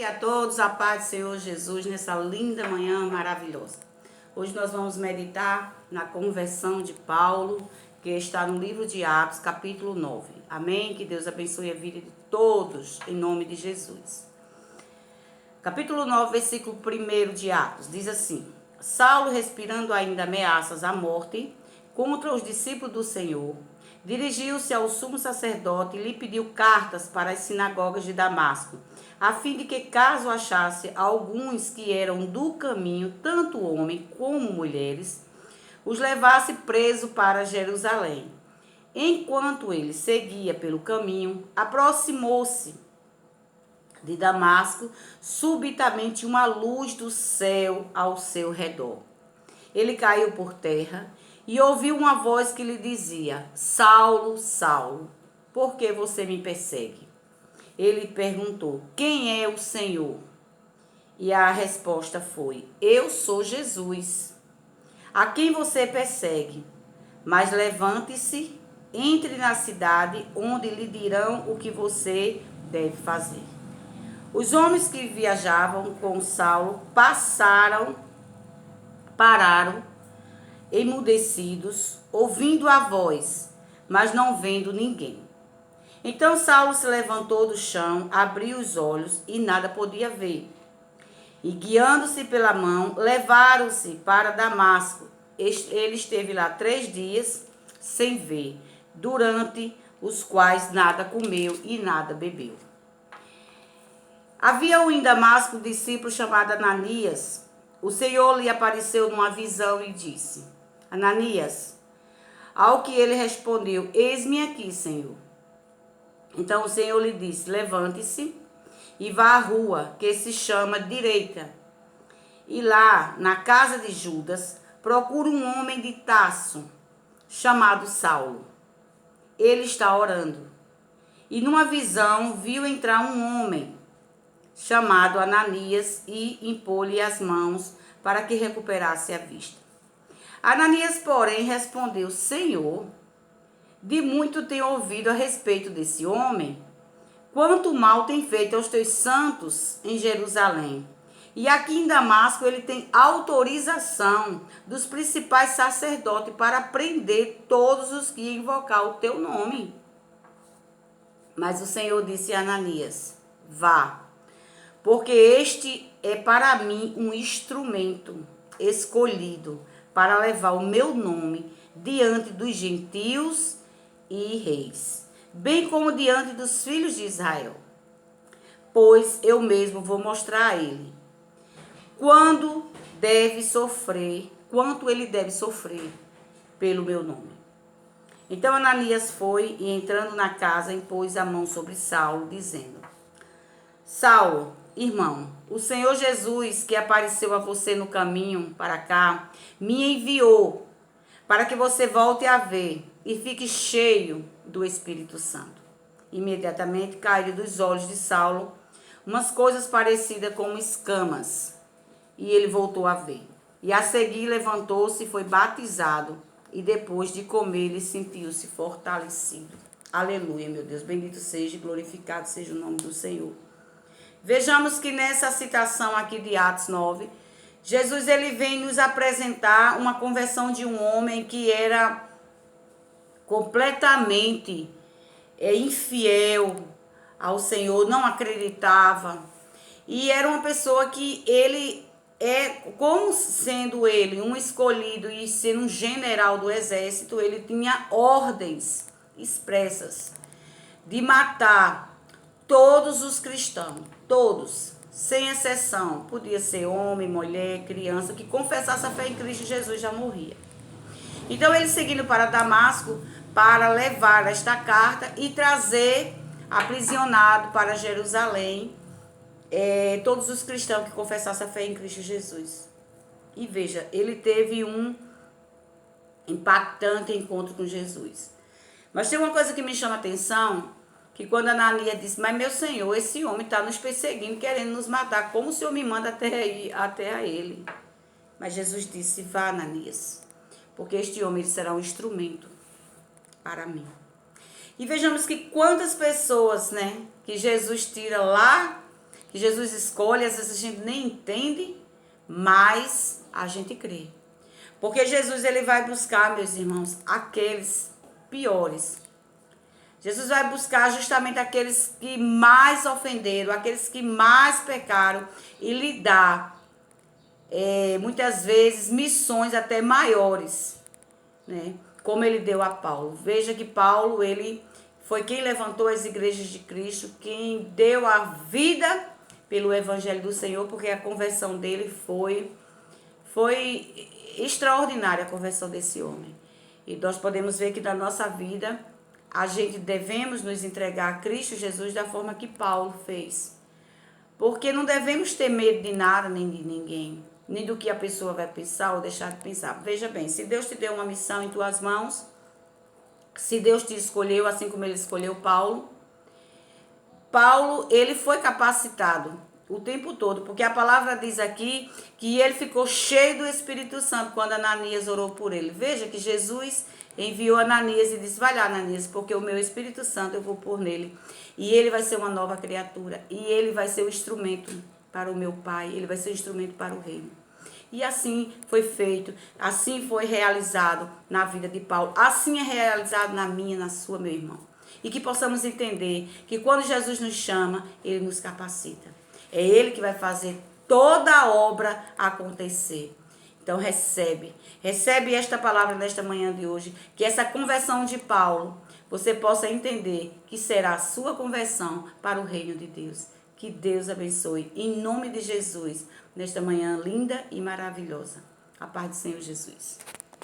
dia a todos, a paz do Senhor Jesus, nessa linda manhã maravilhosa. Hoje nós vamos meditar na conversão de Paulo, que está no livro de Atos, capítulo 9. Amém? Que Deus abençoe a vida de todos, em nome de Jesus. Capítulo 9, versículo 1 de Atos, diz assim: Saulo, respirando ainda ameaças à morte contra os discípulos do Senhor, dirigiu-se ao sumo sacerdote e lhe pediu cartas para as sinagogas de Damasco, a fim de que, caso achasse alguns que eram do caminho, tanto homens como mulheres, os levasse preso para Jerusalém. Enquanto ele seguia pelo caminho, aproximou-se de Damasco subitamente uma luz do céu ao seu redor. Ele caiu por terra e ouviu uma voz que lhe dizia: Saulo, Saulo, por que você me persegue? Ele perguntou: quem é o Senhor? E a resposta foi: eu sou Jesus, a quem você persegue. Mas levante-se, entre na cidade, onde lhe dirão o que você deve fazer. Os homens que viajavam com Saulo pararam, emudecidos, ouvindo a voz, mas não vendo ninguém. Então Saulo se levantou do chão, abriu os olhos e nada podia ver. E guiando-se pela mão, levaram-se para Damasco. Ele esteve lá 3 dias sem ver, durante os quais nada comeu e nada bebeu. Havia em Damasco um discípulo chamado Ananias. O Senhor lhe apareceu numa visão e disse: Ananias. Ao que ele respondeu: eis-me aqui, Senhor. Então o Senhor lhe disse: levante-se e vá à rua que se chama Direita. E lá, na casa de Judas, procura um homem de Tarso, chamado Saulo. Ele está orando. E numa visão viu entrar um homem chamado Ananias e impor-lhe as mãos para que recuperasse a vista. Ananias, porém, respondeu: Senhor, de muito tenho ouvido a respeito desse homem, quanto mal tem feito aos teus santos em Jerusalém. E aqui em Damasco ele tem autorização dos principais sacerdotes para prender todos os que invocar o teu nome. Mas o Senhor disse a Ananias: vá, porque este é para mim um instrumento escolhido para levar o meu nome diante dos gentios e reis, bem como diante dos filhos de Israel. Pois eu mesmo vou mostrar a ele quanto ele deve sofrer pelo meu nome. Então Ananias foi e, entrando na casa, impôs a mão sobre Saulo, dizendo: Saulo, irmão, o Senhor Jesus, que apareceu a você no caminho para cá, me enviou para que você volte a ver e fique cheio do Espírito Santo. Imediatamente caíram dos olhos de Saulo umas coisas parecidas com escamas, e ele voltou a ver. E a seguir levantou-se e foi batizado, e depois de comer ele sentiu-se fortalecido. Aleluia, meu Deus, bendito seja e glorificado seja o nome do Senhor. Vejamos que nessa citação aqui de Atos 9, Jesus ele vem nos apresentar uma conversão de um homem que era completamente infiel ao Senhor, não acreditava. E era uma pessoa que como sendo ele um escolhido e sendo um general do exército, ele tinha ordens expressas de matar todos os cristãos, todos, sem exceção. Podia ser homem, mulher, criança, que confessasse a fé em Cristo Jesus já morria. Então ele seguindo para Damasco para levar esta carta e trazer aprisionado para Jerusalém todos os cristãos que confessassem a fé em Cristo Jesus. E veja, ele teve um impactante encontro com Jesus. Mas tem uma coisa que me chama a atenção, que quando Ananias disse: mas meu Senhor, esse homem está nos perseguindo, querendo nos matar, como o Senhor me manda até a ele? Mas Jesus disse: vá, Ananias, porque este homem será um instrumento para mim. E vejamos que quantas pessoas, que Jesus tira lá, que Jesus escolhe, às vezes a gente nem entende, mas a gente crê. Porque Jesus, ele vai buscar, meus irmãos, aqueles piores. Jesus vai buscar justamente aqueles que mais ofenderam, aqueles que mais pecaram, e lhe dá, muitas vezes, missões até maiores, né? Como ele deu a Paulo. Veja que Paulo, ele foi quem levantou as igrejas de Cristo, quem deu a vida pelo evangelho do Senhor, porque a conversão dele foi extraordinária, a conversão desse homem. E nós podemos ver que na nossa vida a gente devemos nos entregar a Cristo Jesus da forma que Paulo fez. Porque não devemos ter medo de nada nem de ninguém, nem do que a pessoa vai pensar ou deixar de pensar. Veja bem, se Deus te deu uma missão em tuas mãos, se Deus te escolheu, assim como ele escolheu Paulo, ele foi capacitado o tempo todo, porque a palavra diz aqui que ele ficou cheio do Espírito Santo quando Ananias orou por ele. Veja que Jesus enviou Ananias e disse: vai lá, Ananias, porque o meu Espírito Santo eu vou pôr nele, e ele vai ser uma nova criatura, e ele vai ser o instrumento para o meu Pai, ele vai ser o instrumento para o reino. E assim foi feito, assim foi realizado na vida de Paulo, assim é realizado na minha, na sua, meu irmão. E que possamos entender que quando Jesus nos chama, ele nos capacita. É ele que vai fazer toda a obra acontecer. Então recebe esta palavra nesta manhã de hoje, que essa conversão de Paulo, você possa entender que será a sua conversão para o reino de Deus. Que Deus abençoe, em nome de Jesus, nesta manhã linda e maravilhosa. A paz do Senhor Jesus.